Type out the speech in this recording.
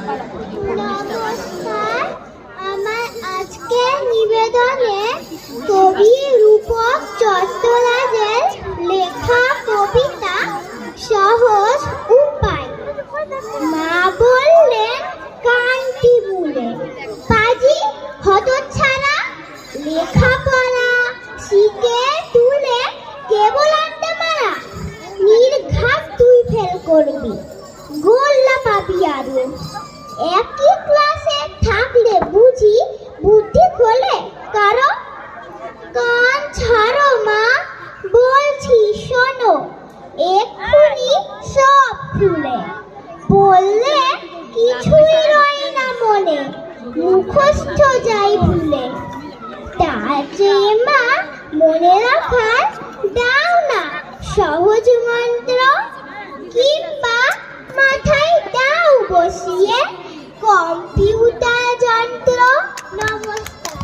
নমস্কার। আমার আজকের নিবেদনে কবি রূপক চট্টরাজের লেখা কবিতা সহজ উপায়। মা বললেন কানটি মুলে, পাজি হতচ্ছাড়া, লেখাপড়া শিখে তুলে কেবল আনতে মারা। নির্ঘাত তুই ফেল করবি, গোল্লা পাবি আরো। একই ক্লাসে থাকলে বুঝি বুদ্ধি খোলে কারো। কান ছাড়ো মা, বলছি শোনো, এক্ষুনি সব খুলে বললে কিছুই রয় না মনে, মুখস্থ যাই ভুলে। তার চেয়ে মা মনে রাখার দাও না সহজ মন্ত্র, কিংবা মাথায় দাও বসিয়ে কম্পিউটার যন্ত্র। নমস্কার।